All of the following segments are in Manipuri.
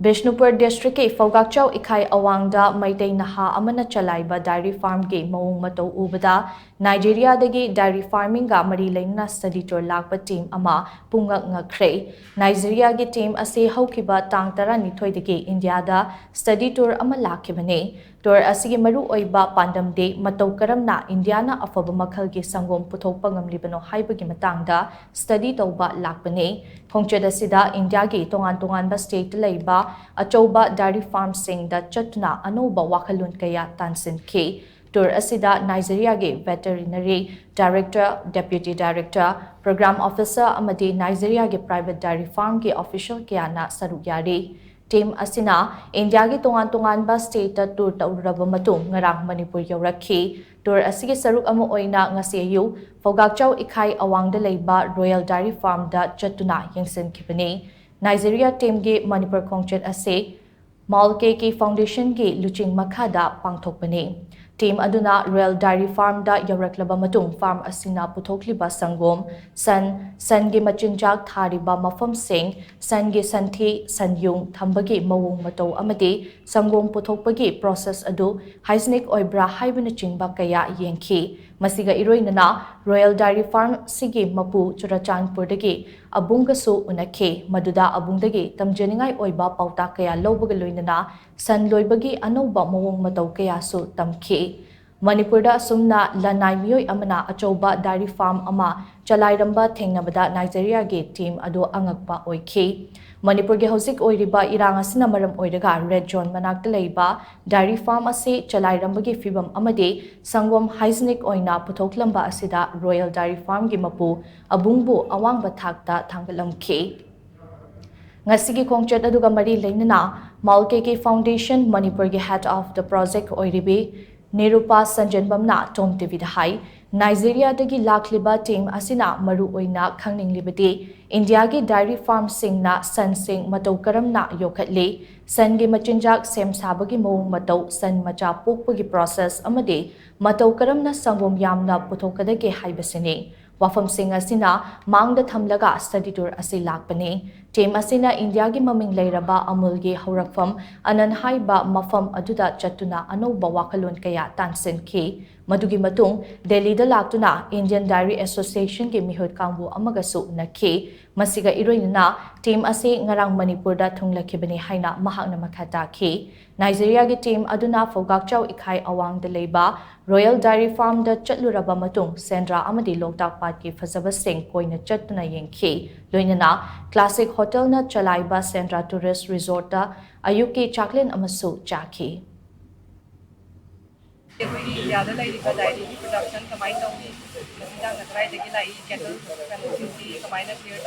BISHNUPUR district ke PHOUGAKCHAO IKHAI AWANG da Meitei Naha Amana Challaiba dairy farm ke Maong-Matou Ubada Nigeria dagi dairy farming ga mari LEINANA study tour LAKPA team ama Pumngak Ngakkhre Nigeria ge team ase haukiba tang tara nithoi dagi India da study tour ama lakhibane tour asigi maru oiba pandam de matau karamna India na afaba makhal ge sangom puthokpa ngamlibano haibagi matangda study tauba lakpane khongcheda sida India ge tongan ba state leiba achauba dairy farm sing da chatna anoba wakhalun kaya tansin ke tour asida Nigeria ge veterinary director deputy director program officer amadi Nigeria ge private dairy farm ge official kaya na saru yari team asina India ge tongan ba state tour tauraba matung ngarang Manipur yaurakhi tour asigi saruk ama oina ngasi ayu PHOUGAKCHAO IKHAI AWANG da leiba Royal Dairy Farm da chatuna yengsen khibani Nigeria team ge Manipur khongchet ase Maong-Matou Foundation ge luching makhada pangthokpani team aduna Royal Dairy Farm da yauraklaba matung farm asina puthokliba sangom san ge machinjak thariba mafam sing san ge santhi sanyung thambagi Maong-Matou amadi sangom puthokpagi process adu hygienic oibra haibana chingba kaya yengki masiga iroinana Royal Dairy Farm sigi mapu Churachandpur dagi abungasu unakhe maduda abungdagi tamjaningai oiba pauta kaya lawbaga loinana san loibagi anoba Maong-Matou kaya su tamkhi Manipurda sumna lanai miyoi amana achauba dairy farm ama chalairamba thengnabada Nigeria ge team ado angakpa oikhi Manipur ge hosik oiriba irang asina maram oiraga red zone manakta leiba dairy farm ase chalairamba ge fibam amade sangom hygienic oina puthoklamba asida Royal Dairy Farm ge mapu abungbu awangba thakta thangalamkhi ngasigi khongchet aduga mari leinana Maong-Matou Foundation Manipur ge head of the project oiribi Nirupa Sanjanbamna TOMTV da hai Nigeria dagi lakliba team asina maru oina khangninglibati India gi dairy farm singna san sing matau karamna yokhatle san gi machinjak sem sabagi Maong-Matou san macha pokpagi process amade matau karamna sangom yamna puthokadage haibasini wafam sing asina mangda thamlaga study tour ase lakpane team asina India gi maming leiraba amul gi haurakfam anan haiba mafam aduda chatuna anoba wakalon kaya tansen ki madugi matung Delhi da laktuna Indian Dairy Association gi mihut kangbu amagasu nakhi masiga iroinana team ase ngarang Manipur da thunglakibani haina mahakna makhata ki Nigeria gi team aduna PHOUGAKCHAO IKHAI AWANG da leiba Royal Dairy Farm da chatluraba matung Sendra amadi Loktak Pat ki fazaba sing koina chatuna yengki loinana classic hotel na Challaiba Sendra Tourist Resort da ayuki chaklin amasu chaki India dairy production combined cattle combined clear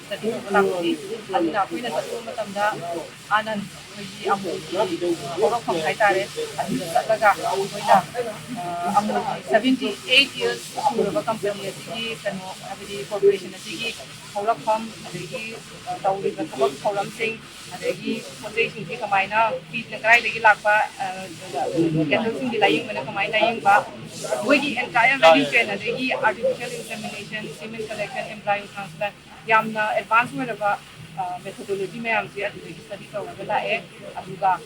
study Anand Amul 78 years company corporation Farm Sing LAKPA cattle sing lying when a combined lying bar. We entire value chain artificial insemination, semen collection, embryo transplant, Yamna advancement of methodology may study Aduga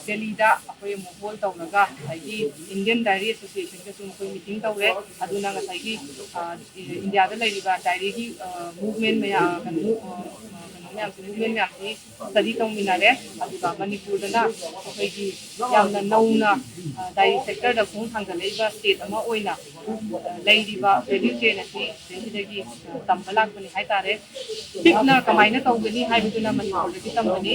Delhi da Mohol Taunaga, Indian Dairy Association meeting Taure, Aduna India Dairy movement study minare aduga Manipur na akoigi yamna nauna dairy sector da khong thangda leiba state ama oina leidiba value chain asi desidagi tambalak bani haitare tikna kamaina tawgani haibuduna Manipur da tambani